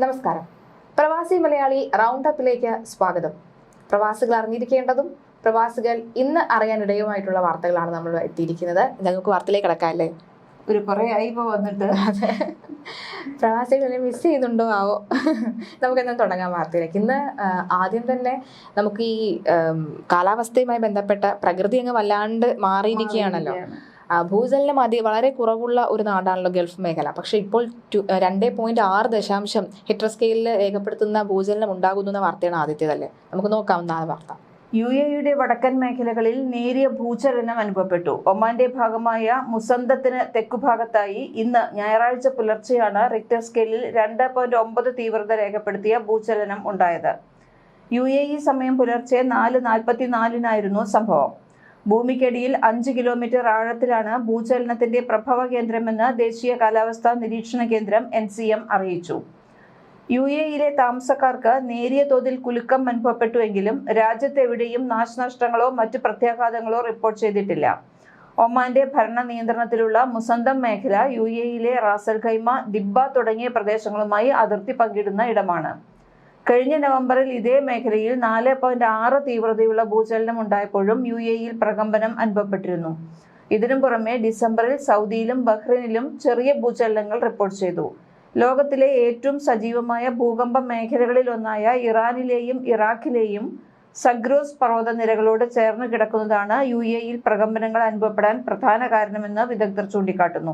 നമസ്കാരം. പ്രവാസി മലയാളി റൗണ്ട് അപ്പിലേക്ക് സ്വാഗതം. പ്രവാസികൾ അറിഞ്ഞിരിക്കേണ്ടതും പ്രവാസികൾ ഇന്ന് അറിയാനിടയുമായിട്ടുള്ള വാർത്തകളാണ് നമ്മൾ എത്തിയിരിക്കുന്നത്. നമുക്ക് വാർത്തയിലേക്ക് കിടക്കാം അല്ലേ? ഒരു കുറേ ആയി ഇപ്പോൾ വന്നിട്ട്. പ്രവാസികളെ മിസ് ചെയ്യുന്നുണ്ടോ ആവോ? നമുക്കെന്താ തുടങ്ങാം വാർത്തയിലേക്ക്. ഇന്ന് ആദ്യം തന്നെ നമുക്ക് ഈ കാലാവസ്ഥയുമായി ബന്ധപ്പെട്ട പ്രകൃതി അങ്ങ് വല്ലാണ്ട് മാറിയിരിക്കുകയാണല്ലോ. ഭൂചലനം വളരെ കുറവുള്ള ഒരു നാടാണല്ലോ ഗൾഫ് മേഖല. പക്ഷെ ഇപ്പോൾ 2.6 ഹിക്ടർ സ്കെയിലിൽ രേഖപ്പെടുത്തുന്ന ഭൂചലനം ഉണ്ടാകുന്ന വാർത്തയാണ് ആദ്യത്തേതല്ലേ. നമുക്ക് നോക്കാവുന്ന വാർത്ത. UAE വടക്കൻ മേഖലകളിൽ നേരിയ ഭൂചലനം അനുഭവപ്പെട്ടു. ഒമാന്റെ ഭാഗമായ മുസന്തത്തിന് തെക്കുഭാഗത്തായി ഇന്ന് ഞായറാഴ്ച പുലർച്ചെയാണ് റിക്ടർ സ്കെയിലിൽ 2.9 തീവ്രത രേഖപ്പെടുത്തിയ ഭൂചലനം ഉണ്ടായത്. UAE സമയം പുലർച്ചെ 4:44 സംഭവം. ഭൂമിക്കടിയിൽ 5 കിലോമീറ്റർ ആഴത്തിലാണ് ഭൂചലനത്തിന്റെ പ്രഭവ കേന്ദ്രമെന്ന് ദേശീയ കാലാവസ്ഥാ നിരീക്ഷണ കേന്ദ്രം NCM അറിയിച്ചു. UAE താമസക്കാർക്ക് നേരിയ തോതിൽ കുലുക്കം അനുഭവപ്പെട്ടുവെങ്കിലും രാജ്യത്തെവിടെയും നാശനഷ്ടങ്ങളോ മറ്റ് പ്രത്യാഘാതങ്ങളോ റിപ്പോർട്ട് ചെയ്തിട്ടില്ല. ഒമാന്റെ ഭരണ നിയന്ത്രണത്തിലുള്ള മുസന്തം മേഖല UAE റാസൽ ഖൈമ, ദിബ്ബ തുടങ്ങിയ പ്രദേശങ്ങളുമായി അതിർത്തി പങ്കിടുന്ന ഇടമാണ്. കഴിഞ്ഞ നവംബറിൽ ഇതേ മേഖലയിൽ 4.6 തീവ്രതയുള്ള ഭൂചലനം ഉണ്ടായപ്പോഴും UAE പ്രകമ്പനം അനുഭവപ്പെട്ടിരുന്നു. ഇതിനു പുറമെ ഡിസംബറിൽ സൗദിയിലും ബഹ്റൈനിലും ചെറിയ ഭൂചലനങ്ങൾ റിപ്പോർട്ട് ചെയ്തു. ലോകത്തിലെ ഏറ്റവും സജീവമായ ഭൂകമ്പ മേഖലകളിൽ ഒന്നായ ഇറാനിലെയും ഇറാഖിലെയും സഗ്രോസ് പർവ്വതനിരകളോട് ചേർന്ന് കിടക്കുന്നതാണ് UAE പ്രകമ്പനങ്ങൾ അനുഭവപ്പെടാൻ പ്രധാന കാരണമെന്ന് വിദഗ്ധർ ചൂണ്ടിക്കാട്ടുന്നു.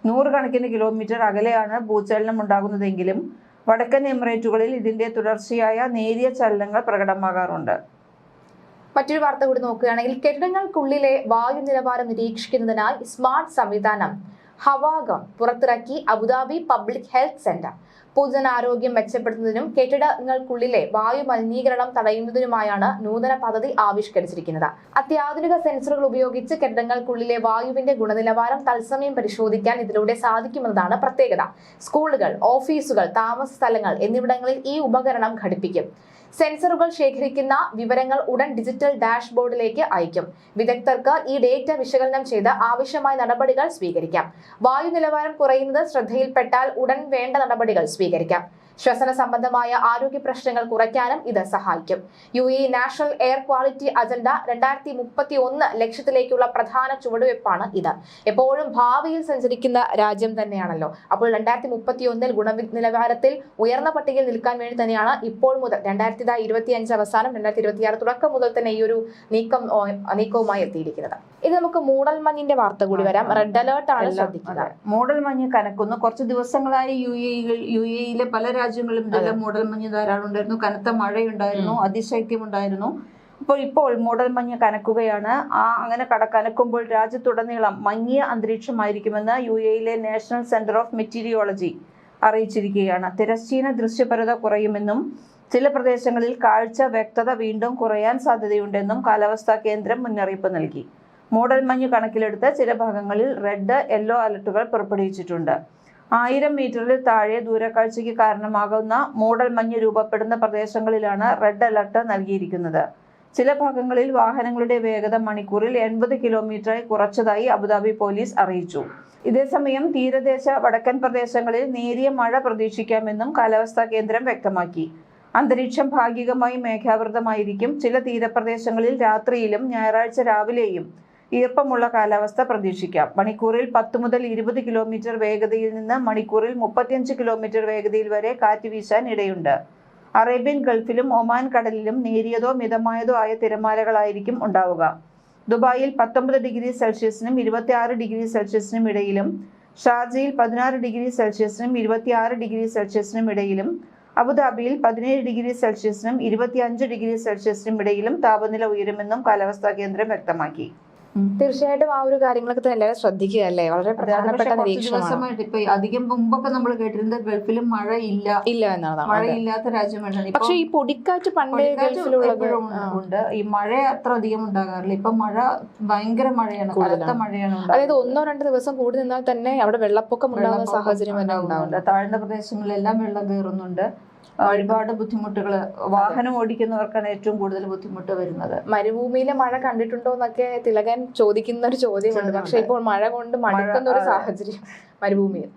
100 കണക്കിന് കിലോമീറ്റർ അകലെയാണ് ഭൂചലനം ഉണ്ടാകുന്നതെങ്കിലും വടക്കൻ എമിറേറ്റുകളിൽ ഇതിന്റെ തുടർച്ചയായ നേരിയ ചലനങ്ങൾ പ്രകടമാകാറുണ്ട്. മറ്റൊരു വാർത്ത കൂടി നോക്കുകയാണെങ്കിൽ, കെട്ടിടങ്ങൾക്കുള്ളിലെ വായു നിലവാരം നിരീക്ഷിക്കുന്നതിനായി സ്മാർട്ട് സംവിധാനം ഹവാഗം പുറത്തിറക്കി അബുദാബി പബ്ലിക് ഹെൽത്ത് സെന്റർ. പൊതുജനാരോഗ്യം മെച്ചപ്പെടുത്തുന്നതിനും കെട്ടിടങ്ങൾക്കുള്ളിലെ വായു മലിനീകരണം തടയുന്നതിനുമായാണ് നൂതന പദ്ധതി ആവിഷ്കരിച്ചിരിക്കുന്നത്. അത്യാധുനിക സെൻസറുകൾ ഉപയോഗിച്ച് കെട്ടിടങ്ങൾക്കുള്ളിലെ വായുവിന്റെ ഗുണനിലവാരം തത്സമയം പരിശോധിക്കാൻ ഇതിലൂടെ സാധിക്കുമെന്നതാണ് പ്രത്യേകത. സ്കൂളുകൾ, ഓഫീസുകൾ, താമസ സ്ഥലങ്ങൾ എന്നിവിടങ്ങളിൽ ഈ ഉപകരണം ഘടിപ്പിക്കും. സെൻസറുകൾ ശേഖരിക്കുന്ന വിവരങ്ങൾ ഉടൻ ഡിജിറ്റൽ ഡാഷ്ബോർഡിലേക്ക് അയക്കും. വിദഗ്ധർക്ക് ഈ ഡേറ്റ വിശകലനം ചെയ്ത് ആവശ്യമായ നടപടികൾ സ്വീകരിക്കാം. വായു നിലവാരം കുറയുന്നത് ശ്രദ്ധയിൽപ്പെട്ടാൽ ഉടൻ വേണ്ട നടപടികൾ സ്വീകരിക്കാം. ശ്വസന സംബന്ധമായ ആരോഗ്യ പ്രശ്നങ്ങൾ കുറയ്ക്കാനും ഇത് സഹായിക്കും. UAE national air quality agenda 2031 ലക്ഷ്യത്തിലേക്കുള്ള പ്രധാന ചുവടുവെപ്പാണ് ഇത്. എപ്പോഴും ഭാവിയിൽ സഞ്ചരിക്കുന്ന രാജ്യം തന്നെയാണല്ലോ. അപ്പോൾ 2031 ഗുണനിലവാരത്തിൽ ഉയർന്ന പട്ടികയിൽ നിൽക്കാൻ വേണ്ടി തന്നെയാണ് ഇപ്പോൾ മുതൽ 2025 അവസാനം 2026 തുടക്കം മുതൽ തന്നെ ഈ ഒരു നീക്കവുമായി എത്തിയിരിക്കുന്നത്. ഇത് നമുക്ക് മൂടൽമഞ്ഞിന്റെ വാർത്ത കൂടി വരാം. റെഡ് അലേർട്ട് ആണ് ശ്രദ്ധിക്കുക. മൂടൽമഞ്ഞ് കനക്കുന്നു. കുറച്ച് ദിവസങ്ങളായി UAE പല രാജ്യങ്ങളിലും ഇതെല്ലാം മൂടൽമഞ്ഞ് ധാരാളം ഉണ്ടായിരുന്നു. കനത്ത മഴയുണ്ടായിരുന്നു, അതിശൈത്യമുണ്ടായിരുന്നു. ഇപ്പോൾ മൂടൽമഞ്ഞ് കനക്കുകയാണ്. അങ്ങനെ കനക്കുമ്പോൾ രാജ്യത്തുടനീളം മങ്ങിയ അന്തരീക്ഷമായിരിക്കുമെന്ന് UAE national centre of meteorology അറിയിച്ചിരിക്കുകയാണ്. തിരശ്ചീന ദൃശ്യപരത കുറയുമെന്നും ചില പ്രദേശങ്ങളിൽ കാഴ്ച വ്യക്തത വീണ്ടും കുറയാൻ സാധ്യതയുണ്ടെന്നും കാലാവസ്ഥാ കേന്ദ്രം മുന്നറിയിപ്പ് നൽകി. മൂടൽമഞ്ഞ് കണക്കിലെടുത്ത് ചില ഭാഗങ്ങളിൽ റെഡ്, യെല്ലോ അലർട്ടുകൾ പുറപ്പെടുവിച്ചിട്ടുണ്ട്. 1000 മീറ്ററിൽ താഴെ ദൂരക്കാഴ്ചയ്ക്ക് കാരണമാകുന്ന മൂടൽമഞ്ഞ് രൂപപ്പെടുന്ന പ്രദേശങ്ങളിലാണ് റെഡ് അലർട്ട് നൽകിയിരിക്കുന്നത്. ചില ഭാഗങ്ങളിൽ വാഹനങ്ങളുടെ വേഗത മണിക്കൂറിൽ 80 കിലോമീറ്ററായി കുറച്ചതായി അബുദാബി പോലീസ് അറിയിച്ചു. ഇതേസമയം തീരദേശ വടക്കൻ പ്രദേശങ്ങളിൽ നേരിയ മഴ പ്രതീക്ഷിക്കാമെന്നും കാലാവസ്ഥാ കേന്ദ്രം വ്യക്തമാക്കി. അന്തരീക്ഷം ഭാഗികമായി മേഘാവൃതമായിരിക്കും. ചില തീരപ്രദേശങ്ങളിൽ രാത്രിയിലും ഞായറാഴ്ച രാവിലെയും ഈർപ്പമുള്ള കാലാവസ്ഥ പ്രതീക്ഷിക്കാം. മണിക്കൂറിൽ 10 മുതൽ 20 കിലോമീറ്റർ വേഗതയിൽ നിന്ന് മണിക്കൂറിൽ 35 കിലോമീറ്റർ വേഗതയിൽ വരെ കാറ്റ് വീശാൻ ഇടയുണ്ട്. അറേബ്യൻ ഗൾഫിലും ഒമാൻ കടലിലും നേരിയതോ മിതമായതോ ആയ തിരമാലകളായിരിക്കും ഉണ്ടാവുക. ദുബായിൽ 19 ഡിഗ്രി സെൽഷ്യസിനും 26 ഡിഗ്രി സെൽഷ്യസിനും ഇടയിലും, ഷാർജയിൽ 16 ഡിഗ്രി സെൽഷ്യസിനും 26 ഡിഗ്രി സെൽഷ്യസിനും ഇടയിലും, അബുദാബിയിൽ 17 ഡിഗ്രി സെൽഷ്യസിനും 25 ഡിഗ്രി സെൽഷ്യസിനും ഇടയിലും താപനില ഉയരുമെന്നും കാലാവസ്ഥാ കേന്ദ്രം വ്യക്തമാക്കി. തീർച്ചയായിട്ടും ആ ഒരു കാര്യങ്ങളൊക്കെ തന്നെ എല്ലാവരും ശ്രദ്ധിക്കുക അല്ലേ. വളരെ പ്രധാനപ്പെട്ട നിരീക്ഷണമാണ്. ഇപ്പൊ അധികം മുമ്പൊക്കെ നമ്മൾ കേട്ടിരുന്നത് ഗൾഫിലും മഴയില്ല എന്നാണ്. മഴയില്ലാത്ത രാജ്യമാണ്. പക്ഷെ ഈ പൊടിക്കാറ്റ് പണ്ട് ഉണ്ട്. ഈ മഴ അത്ര അധികം ഉണ്ടാകാറില്ല. ഇപ്പൊ മഴ ഭയങ്കര മഴയാണ്, കനത്ത മഴയാണ്. അതായത് 1-2 ദിവസം കൂടി നിന്നാൽ തന്നെ അവിടെ വെള്ളപ്പൊക്കം ഉണ്ടാകുന്ന സാഹചര്യം ഉണ്ടാകുന്നുണ്ട്. താഴ്ന്ന പ്രദേശങ്ങളിലെല്ലാം വെള്ളം കയറുന്നുണ്ട്. ഒരുപാട് ബുദ്ധിമുട്ടുകൾ വാഹനം ഓടിക്കുന്നവർക്കാണ് ഏറ്റവും കൂടുതൽ ബുദ്ധിമുട്ട് വരുന്നത്. മരുഭൂമിയിലെ മഴ കണ്ടിട്ടുണ്ടോ എന്നൊക്കെ തിലകൻ ചോദിക്കുന്ന ഒരു ചോദ്യമുണ്ട്. പക്ഷെ ഇപ്പോൾ മഴ കൊണ്ട് മടുക്കുന്ന ഒരു സാഹചര്യം മരുഭൂമിയിൽ.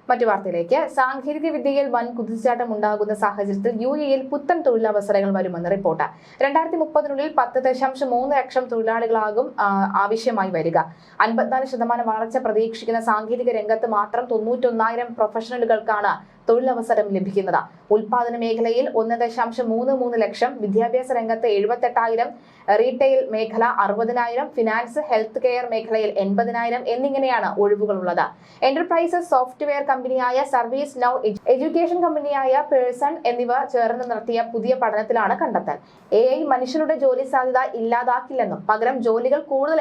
മറ്റു വാർത്തയിലേക്ക്. സാങ്കേതിക വിദ്യയിൽ വൻ കുതിച്ചുചാട്ടം ഉണ്ടാകുന്ന സാഹചര്യത്തിൽ UAE-യിൽ പുത്തൻ തൊഴിലവസരങ്ങൾ വരുമെന്ന് റിപ്പോർട്ട്. 2030-നുള്ളിൽ 10.3 ലക്ഷം തൊഴിലാളികളാകും ആവശ്യമായി വരിക. 54% വളർച്ച പ്രതീക്ഷിക്കുന്ന സാങ്കേതിക രംഗത്ത് മാത്രം 91,000 പ്രൊഫഷണലുകൾക്കാണ് തൊഴിലവസരം ലഭിക്കുന്നത്. ഉൽപാദന മേഖലയിൽ 1.33 ലക്ഷം, വിദ്യാഭ്യാസ രംഗത്ത് 78,000, റീറ്റെയിൽ മേഖല 60,000, ഫിനാൻസ്, ഹെൽത്ത് കെയർ മേഖലയിൽ 80,000 എന്നിങ്ങനെയാണ് ഒഴിവുകളുള്ളത്. എന്റർപ്രൈസസ് സോഫ്റ്റ്വെയർ കമ്പനിയായ സർവീസ് നൗ, എഡ്യൂക്കേഷൻ കമ്പനിയായ പേഴ്സൺ എന്നിവ ചേർന്ന് നടത്തിയ പുതിയ പഠനത്തിലാണ് കണ്ടെത്തൽ. AI മനുഷ്യരുടെ ജോലി സാധ്യത ഇല്ലാതാക്കില്ലെന്നും പകരം ജോലികൾ കൂടുതൽ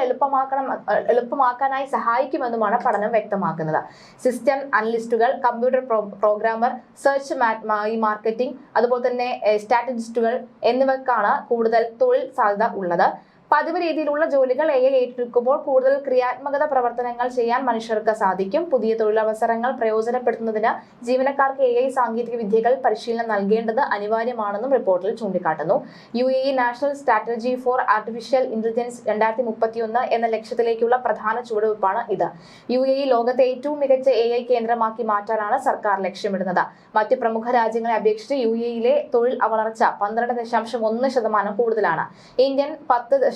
എളുപ്പമാക്കാനായി സഹായിക്കുമെന്നുമാണ് പഠനം വ്യക്തമാക്കുന്നത്. സിസ്റ്റം അനലിസ്റ്റുകൾ, കമ്പ്യൂട്ടർ പ്രോഗ്രാമർ, സെർച്ച് മാർക്കറ്റിംഗ്, അതുപോലെ തന്നെ സ്ട്രാറ്റജിസ്റ്റുകൾ എന്നിവക്കാണ് കൂടുതൽ തൊഴിൽ സാധ്യത ഉള്ളത്. പതിവ് രീതിയിലുള്ള ജോലികൾ AI ഏറ്റെടുക്കുമ്പോൾ കൂടുതൽ ക്രിയാത്മക പ്രവർത്തനങ്ങൾ ചെയ്യാൻ മനുഷ്യർക്ക് സാധിക്കും. പുതിയ തൊഴിലവസരങ്ങൾ പ്രയോജനപ്പെടുത്തുന്നതിന് ജീവനക്കാർക്ക് AI സാങ്കേതിക വിദ്യകൾ പരിശീലനം നൽകേണ്ടത് അനിവാര്യമാണെന്നും റിപ്പോർട്ടിൽ ചൂണ്ടിക്കാട്ടുന്നു. UAE national strategy four artificial intelligence 2031 എന്ന ലക്ഷ്യത്തിലേക്കുള്ള പ്രധാന ചുവടുവയ്പ്പാണ് ഇത്. UAE ലോകത്തെ ഏറ്റവും മികച്ച AI കേന്ദ്രമാക്കി മാറ്റാനാണ് സർക്കാർ ലക്ഷ്യമിടുന്നത്. മറ്റ് പ്രമുഖ രാജ്യങ്ങളെ അപേക്ഷിച്ച് UAE-യിലെ തൊഴിൽ വളർച്ച 12.1% കൂടുതലാണ്. ഇന്ത്യൻ 10.6%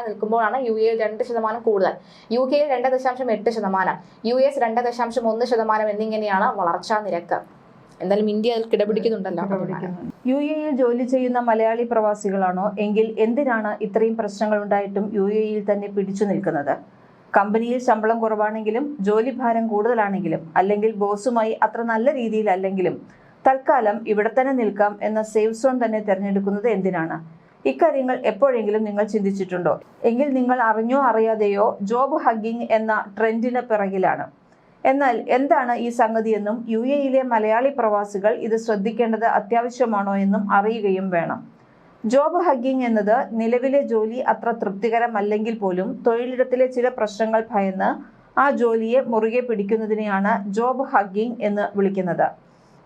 നിൽക്കുമ്പോഴാണ് UAE-യിൽ 2% കൂടുതൽ. UK-യിൽ 2.8%, US 2.1% എന്നിങ്ങനെയാണ് വളർച്ചാ നിരക്ക്. എന്തായാലും ഇന്ത്യ അതിൽ കിടപിടിക്കുന്നുണ്ടല്ലോ. UAE-യിൽ ജോലി ചെയ്യുന്ന മലയാളി പ്രവാസികളാണോ? എങ്കിൽ എന്തിനാണ് ഇത്രയും പ്രശ്നങ്ങൾ ഉണ്ടായിട്ടും UAE-യിൽ തന്നെ പിടിച്ചു നിൽക്കുന്നത്? കമ്പനിയിൽ ശമ്പളം കുറവാണെങ്കിലും, ജോലിഭാരം കൂടുതലാണെങ്കിലും, അല്ലെങ്കിൽ ബോസുമായി അത്ര നല്ല രീതിയിലല്ലെങ്കിലും തൽക്കാലം ഇവിടെ തന്നെ നിൽക്കാം എന്ന സേഫ് സോൺ തന്നെ തിരഞ്ഞെടുക്കുന്നത് എന്തിനാണ്? ഇക്കാര്യങ്ങൾ എപ്പോഴെങ്കിലും നിങ്ങൾ ചിന്തിച്ചിട്ടുണ്ടോ? എങ്കിൽ നിങ്ങൾ അറിഞ്ഞോ അറിയാതെയോ ജോബ് ഹഗ്ഗിംഗ് എന്ന ട്രെൻഡിന് പിറകിലാണ്. എന്നാൽ എന്താണ് ഈ സംഗതിയെന്നും UAE-യിലെ മലയാളി പ്രവാസികൾ ഇത് ശ്രദ്ധിക്കേണ്ടത് അത്യാവശ്യമാണോ എന്നും അറിയുകയും വേണം. ജോബ് ഹഗ്ഗിംഗ് എന്നത് നിലവിലെ ജോലി അത്ര തൃപ്തികരമല്ലെങ്കിൽ പോലും തൊഴിലിടത്തിലെ ചില പ്രശ്നങ്ങൾ ഭയന്ന് ആ ജോലിയെ മുറുകെ പിടിക്കുന്നതിനെയാണ് ജോബ് ഹഗ്ഗിംഗ് എന്ന് വിളിക്കുന്നത്.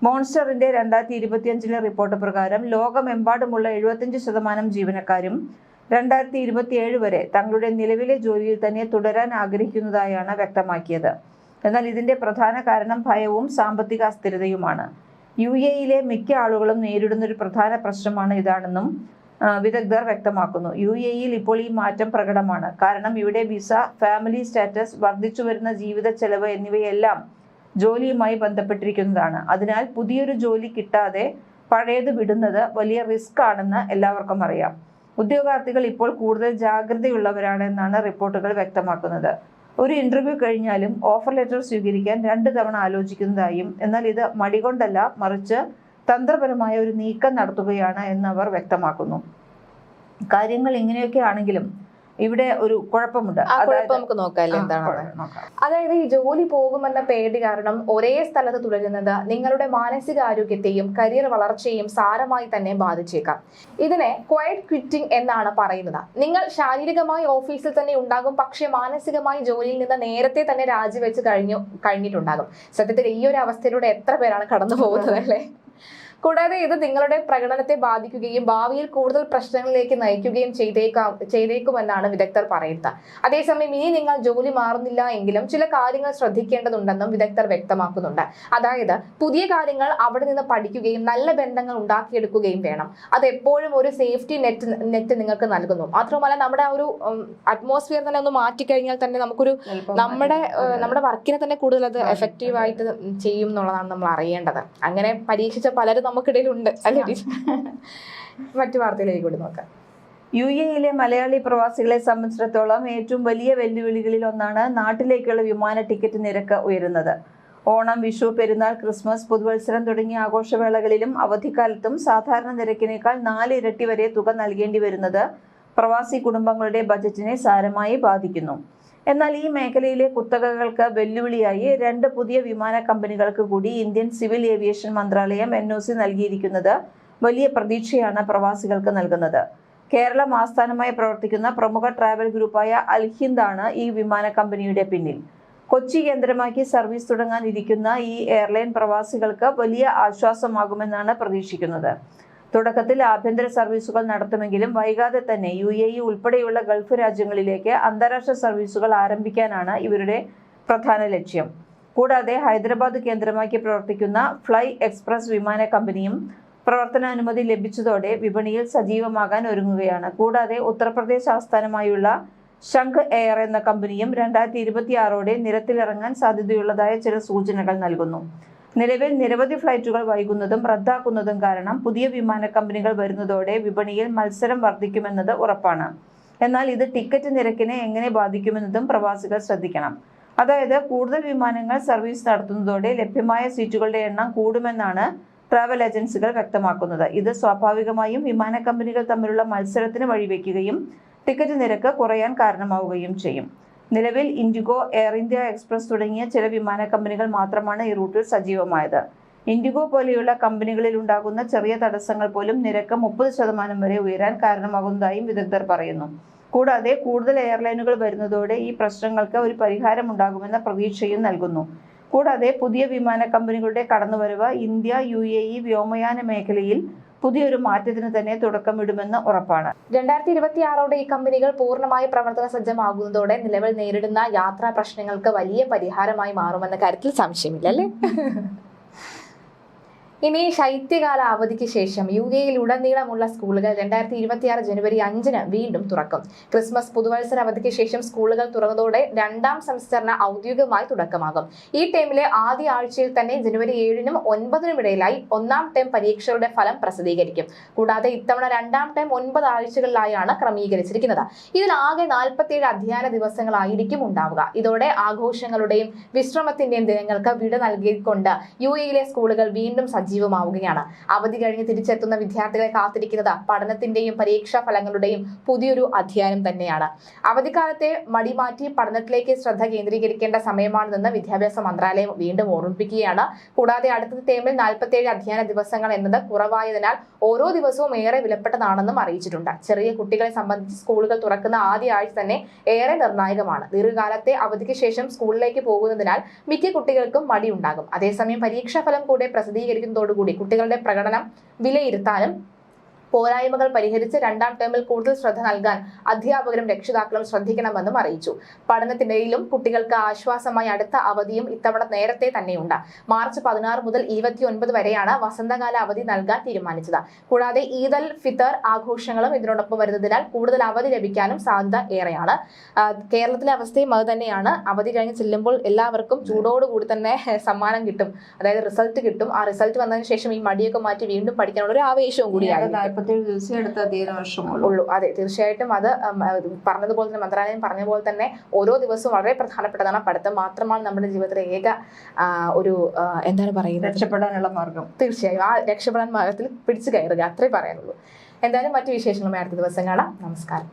മോൺസ്റ്ററിന്റെ 2025 റിപ്പോർട്ട് പ്രകാരം ലോകമെമ്പാടുമുള്ള 75% ജീവനക്കാരും 2027 വരെ തങ്ങളുടെ നിലവിലെ ജോലിയിൽ തന്നെ തുടരാൻ ആഗ്രഹിക്കുന്നതായാണ് വ്യക്തമാക്കിയത്. എന്നാൽ ഇതിന്റെ പ്രധാന കാരണം ഭയവും സാമ്പത്തിക അസ്ഥിരതയുമാണ്. UAE-യിലെ മിക്ക ആളുകളും നേരിടുന്ന ഒരു പ്രധാന പ്രശ്നമാണ് ഇതാണെന്നും വിദഗ്ധർ വ്യക്തമാക്കുന്നു. UAE-യിൽ ഇപ്പോൾ ഈ മാറ്റം പ്രകടമാണ്. കാരണം ഇവിടെ വിസ, ഫാമിലി സ്റ്റാറ്റസ്, വർദ്ധിച്ചു വരുന്ന ജീവിത ചെലവ് എന്നിവയെല്ലാം ജോലിയുമായി ബന്ധപ്പെട്ടിരിക്കുന്നതാണ്. അതിനാൽ പുതിയൊരു ജോലി കിട്ടാതെ പഴയത് വിടുന്നത് വലിയ റിസ്ക് ആണെന്ന് എല്ലാവർക്കും അറിയാം. ഉദ്യോഗാർത്ഥികൾ ഇപ്പോൾ കൂടുതൽ ജാഗ്രതയുള്ളവരാണെന്നാണ് റിപ്പോർട്ടുകൾ വ്യക്തമാക്കുന്നത്. ഒരു ഇന്റർവ്യൂ കഴിഞ്ഞാലും ഓഫർ ലെറ്റർ സ്വീകരിക്കാൻ 2 തവണ ആലോചിക്കുന്നതായും, എന്നാൽ ഇത് മടികൊണ്ടല്ല മറിച്ച് തന്ത്രപരമായ ഒരു നീക്കം നടത്തുകയാണ് എന്ന് അവർ വ്യക്തമാക്കുന്നു. കാര്യങ്ങൾ ഇങ്ങനെയൊക്കെ ആണെങ്കിലും ഇവിടെ ഒരു കുഴപ്പമുണ്ട്. നമുക്ക് നോക്കാം എന്താണ്. അതായത് ഈ ജോലി പോകുമെന്ന പേടി കാരണം ഒരേ സ്ഥലത്ത് തുടരുന്നത് നിങ്ങളുടെ മാനസികാരോഗ്യത്തെയും കരിയർ വളർച്ചയെയും സാരമായി തന്നെ ബാധിച്ചേക്കാം. ഇതിനെ ക്വയറ്റ് ക്വിറ്റിംഗ് എന്നാണ് പറയുന്നത്. നിങ്ങൾ ശാരീരികമായി ഓഫീസിൽ തന്നെ ഉണ്ടാകും, പക്ഷെ മാനസികമായി ജോലിയിൽ നിന്ന് നേരത്തെ തന്നെ രാജിവെച്ച് കഴിഞ്ഞിട്ടുണ്ടാകും. സത്യത്തിൽ ഈ ഒരു അവസ്ഥയിലൂടെ എത്ര പേരാണ് കടന്നു പോകുന്നത് അല്ലേ? കൂടാതെ ഇത് നിങ്ങളുടെ പ്രകടനത്തെ ബാധിക്കുകയും ഭാവിയിൽ കൂടുതൽ പ്രശ്നങ്ങളിലേക്ക് നയിക്കുകയും ചെയ്തേക്കുമെന്നാണ് വിദഗ്ധർ പറയുന്നത്. അതേസമയം ഇനി നിങ്ങൾ ജോലി മാറുന്നില്ല എങ്കിലും ചില കാര്യങ്ങൾ ശ്രദ്ധിക്കേണ്ടതുണ്ടെന്നും വിദഗ്ധർ വ്യക്തമാക്കുന്നുണ്ട്. അതായത് പുതിയ കാര്യങ്ങൾ അവിടെ നിന്ന് പഠിക്കുകയും നല്ല ബന്ധങ്ങൾ ഉണ്ടാക്കിയെടുക്കുകയും വേണം. അത് എപ്പോഴും ഒരു സേഫ്റ്റി നെറ്റ് നിങ്ങൾക്ക് നൽകുന്നു. മാത്രമല്ല നമ്മുടെ ഒരു അറ്റ്മോസ്ഫിയർ തന്നെ ഒന്ന് മാറ്റിക്കഴിഞ്ഞാൽ തന്നെ നമുക്കൊരു നമ്മുടെ വർക്കിനെ തന്നെ കൂടുതൽ അത് എഫക്റ്റീവായിട്ട് ചെയ്യും എന്നുള്ളതാണ് നമ്മൾ അറിയേണ്ടത്. അങ്ങനെ പരീക്ഷിച്ച പലരും നമുക്കിടയിലുണ്ട് അല്ലേ? മറ്റു വാർത്തയിലേക്ക് കൂടി നോക്കാം. UAE-യിലെ മലയാളി പ്രവാസികളെ സംബന്ധിച്ചിടത്തോളം ഏറ്റവും വലിയ വെല്ലുവിളികളിൽ ഒന്നാണ് നാട്ടിലേക്കുള്ള വിമാന ടിക്കറ്റ് നിരക്ക് ഉയരുന്നത്. ഓണം, വിഷു, പെരുന്നാൾ, ക്രിസ്മസ്, പുതുവത്സരം തുടങ്ങിയ ആഘോഷവേളകളിലും അവധിക്കാലത്തും സാധാരണ നിരക്കിനേക്കാൾ 4 ഇരട്ടി വരെ തുക നൽകേണ്ടി വരുന്നത് പ്രവാസി കുടുംബങ്ങളുടെ ബജറ്റിനെ സാരമായി ബാധിക്കുന്നു. എന്നാൽ ഈ മേഖലയിലെ കുത്തകകൾക്ക് വെല്ലുവിളിയായി 2 പുതിയ വിമാന കമ്പനികൾക്ക് കൂടി ഇന്ത്യൻ സിവിൽ ഏവിയേഷൻ മന്ത്രാലയം NOC നൽകിയിരിക്കുന്നത് വലിയ പ്രതീക്ഷയാണ് പ്രവാസികൾക്ക് നൽകുന്നത്. കേരളം ആസ്ഥാനമായി പ്രവർത്തിക്കുന്ന പ്രമുഖ ട്രാവൽ ഗ്രൂപ്പായ അൽഹിന്ദ് ആണ് ഈ വിമാന കമ്പനിയുടെ പിന്നിൽ. കൊച്ചി കേന്ദ്രമാക്കി സർവീസ് തുടങ്ങാനിരിക്കുന്ന ഈ എയർലൈൻ പ്രവാസികൾക്ക് വലിയ ആശ്വാസമാകുമെന്നാണ് പ്രതീക്ഷിക്കുന്നത്. തുടക്കത്തിൽ ആഭ്യന്തര സർവീസുകൾ നടത്തുമെങ്കിലും വൈകാതെ തന്നെ UAE ഉൾപ്പെടെയുള്ള ഗൾഫ് രാജ്യങ്ങളിലേക്ക് അന്താരാഷ്ട്ര സർവീസുകൾ ആരംഭിക്കാനാണ് ഇവരുടെ പ്രധാന ലക്ഷ്യം. കൂടാതെ ഹൈദരാബാദ് കേന്ദ്രമാക്കി പ്രവർത്തിക്കുന്ന ഫ്ലൈ എക്സ്പ്രസ് വിമാന കമ്പനിയും പ്രവർത്തനാനുമതി ലഭിച്ചതോടെ വിപണിയിൽ സജീവമാകാൻ ഒരുങ്ങുകയാണ്. കൂടാതെ ഉത്തർപ്രദേശ് ആസ്ഥാനമായുള്ള ശംഖ് എയർ എന്ന കമ്പനിയും 2026ഓടെ നിരത്തിലിറങ്ങാൻ സാധ്യതയുള്ളതായ ചില സൂചനകൾ നൽകുന്നു. നിലവിൽ നിരവധി ഫ്ലൈറ്റുകൾ വൈകുന്നതും റദ്ദാക്കുന്നതും കാരണം പുതിയ വിമാന കമ്പനികൾ വരുന്നതോടെ വിപണിയിൽ മത്സരം വർദ്ധിക്കുമെന്നത് ഉറപ്പാണ്. എന്നാൽ ഇത് ടിക്കറ്റ് നിരക്കിനെ എങ്ങനെ ബാധിക്കുമെന്നതും പ്രവാസികൾ ശ്രദ്ധിക്കണം. അതായത് കൂടുതൽ വിമാനങ്ങൾ സർവീസ് നടത്തുന്നതോടെ ലഭ്യമായ സീറ്റുകളുടെ എണ്ണം കൂടുമെന്നാണ് ട്രാവൽ ഏജൻസികൾ വ്യക്തമാക്കുന്നത്. ഇത് സ്വാഭാവികമായും വിമാന കമ്പനികൾ തമ്മിലുള്ള മത്സരത്തിന് വഴിവെക്കുകയും ടിക്കറ്റ് നിരക്ക് കുറയാൻ കാരണമാവുകയും ചെയ്യും. നിലവിൽ ഇൻഡിഗോ, എയർ ഇന്ത്യ എക്സ്പ്രസ് തുടങ്ങിയ ചില വിമാന കമ്പനികൾ മാത്രമാണ് ഈ റൂട്ടിൽ സജീവമായത്. ഇൻഡിഗോ പോലെയുള്ള കമ്പനികളിൽ ഉണ്ടാകുന്ന ചെറിയ തടസ്സങ്ങൾ പോലും നിരക്ക് 30% വരെ ഉയരാൻ കാരണമാകുന്നതായും വിദഗ്ധർ പറയുന്നു. കൂടാതെ കൂടുതൽ എയർലൈനുകൾ വരുന്നതോടെ ഈ പ്രശ്നങ്ങൾക്ക് ഒരു പരിഹാരമുണ്ടാകുമെന്ന പ്രതീക്ഷയും നൽകുന്നു. കൂടാതെ പുതിയ വിമാന കമ്പനികളുടെ കടന്നുവരവ് ഇന്ത്യ UAE വ്യോമയാന മേഖലയിൽ പുതിയൊരു മാറ്റത്തിന് തന്നെ തുടക്കമിടുമെന്ന് ഉറപ്പാണ്. 2026ഓടെ ഈ കമ്പനികൾ പൂർണ്ണമായി പ്രവർത്തന സജ്ജമാകുന്നതോടെ നിലവിൽ നേരിടുന്ന യാത്രാ പ്രശ്നങ്ങൾക്ക് വലിയ പരിഹാരമായി മാറുമെന്ന കാര്യത്തിൽ സംശയമില്ല, അല്ലേ? ഇനി ശൈത്യകാല അവധിക്ക് ശേഷം UAEയിൽ ഉടനീളമുള്ള സ്കൂളുകൾ 2026 ജനുവരി 5-ന് വീണ്ടും തുറക്കും. ക്രിസ്മസ് പുതുവത്സര അവധിക്ക് ശേഷം സ്കൂളുകൾ തുറന്നതോടെ 2ാം സെമസ്റ്ററിന് ഔദ്യോഗികമായി തുടക്കമാകും. ഈ ടേമിലെ ആദ്യ ആഴ്ചയിൽ തന്നെ ജനുവരി 7-നും 9-നും ഇടയിലായി 1ാം ടേം പരീക്ഷകളുടെ ഫലം പ്രസിദ്ധീകരിക്കും. കൂടാതെ ഇത്തവണ 2ാം ടേം 9 ആഴ്ചകളിലായാണ് ക്രമീകരിച്ചിരിക്കുന്നത്. ഇതിലാകെ 47 അധ്യയന ദിവസങ്ങളായിരിക്കും ഉണ്ടാവുക. ഇതോടെ ആഘോഷങ്ങളുടെയും വിശ്രമത്തിന്റെയും ദിനങ്ങൾക്ക് വിട നൽകിക്കൊണ്ട് UAEയിലെ സ്കൂളുകൾ വീണ്ടും സജീവമാവുകയാണ്. അവധി കഴിഞ്ഞ് തിരിച്ചെത്തുന്ന വിദ്യാർത്ഥികളെ കാത്തിരിക്കുന്നത് പഠനത്തിന്റെയും പരീക്ഷാ ഫലങ്ങളുടെയും പുതിയൊരു അധ്യയനം തന്നെയാണ്. അവധിക്കാലത്തെ മടിമാറ്റി പഠനത്തിലേക്ക് ശ്രദ്ധ കേന്ദ്രീകരിക്കേണ്ട സമയമാണെന്ന് വിദ്യാഭ്യാസ മന്ത്രാലയം വീണ്ടും ഓർമ്മിപ്പിക്കുകയാണ്. കൂടാതെ അടുത്ത ടേമിൽ 47 അധ്യയന ദിവസങ്ങൾ എന്നത് കുറവായതിനാൽ ഓരോ ദിവസവും ഏറെ വിലപ്പെട്ടതാണെന്നും അറിയിച്ചിട്ടുണ്ട്. ചെറിയ കുട്ടികളെ സംബന്ധിച്ച് സ്കൂളുകൾ തുറക്കുന്ന ആദ്യ ആഴ്ച തന്നെ ഏറെ നിർണായകമാണ്. ദീർഘകാലത്തെ അവധിക്ക് ശേഷം സ്കൂളിലേക്ക് പോകുന്നതിനാൽ മിക്ക കുട്ടികൾക്കും മടിയുണ്ടാകും. അതേസമയം പരീക്ഷാഫലം കൂടെ പ്രസിദ്ധീകരിക്കുന്നതോടുകൂടി കുട്ടികളുടെ പ്രകടനം വിലയിരുത്താനും പോരായ്മകൾ പരിഹരിച്ച് 2ാം ടേമിൽ കൂടുതൽ ശ്രദ്ധ നൽകാൻ അധ്യാപകരും രക്ഷിതാക്കളും ശ്രദ്ധിക്കണമെന്നും അറിയിച്ചു. പഠനത്തിനിടയിലും കുട്ടികൾക്ക് ആശ്വാസമായി അടുത്ത അവധിയും ഇത്തവണ നേരത്തെ തന്നെയുണ്ട്. മാർച്ച് 16 മുതൽ 29 വരെയാണ് വസന്തകാല അവധി നൽകാൻ തീരുമാനിച്ചത്. കൂടാതെ ഈദ് അൽ ഫിത്തർ ആഘോഷങ്ങളും ഇതിനോടൊപ്പം വരുന്നതിനാൽ കൂടുതൽ അവധി ലഭിക്കാനും സാധ്യത ഏറെയാണ്. കേരളത്തിലെ അവസ്ഥയും അത് തന്നെയാണ്. അവധി കഴിഞ്ഞ് ചെല്ലുമ്പോൾ എല്ലാവർക്കും ചൂടോടുകൂടി തന്നെ സമ്മാനം കിട്ടും, അതായത് റിസൾട്ട് കിട്ടും. ആ റിസൾട്ട് വന്നതിന് ശേഷം ഈ മടിയൊക്കെ മാറ്റി വീണ്ടും പഠിക്കാനുള്ള ഒരു ആവേശവും കൂടിയാണ്. 47 ദിവസം എടുത്ത അധ്യയന വർഷമുള്ളൂ. അതെ, തീർച്ചയായിട്ടും അത് പറഞ്ഞതുപോലെ തന്നെ മന്ത്രാലയം പറഞ്ഞ പോലെ തന്നെ ഓരോ ദിവസവും വളരെ പ്രധാനപ്പെട്ടതാണ്. പഠിത്തം മാത്രമാണ് നമ്മുടെ ജീവിതത്തിലെ ഏക ഒരു എന്താണ് പറയുന്നത്, രക്ഷപ്പെടാനുള്ള മാർഗം. തീർച്ചയായും ആ രക്ഷപ്പെടാൻ മാർഗത്തിൽ പിടിച്ചു കയറുക, അത്രേ പറയാനുള്ളൂ. എന്തായാലും മറ്റു വിശേഷങ്ങളുമായി അടുത്ത ദിവസം കാണാം. നമസ്കാരം.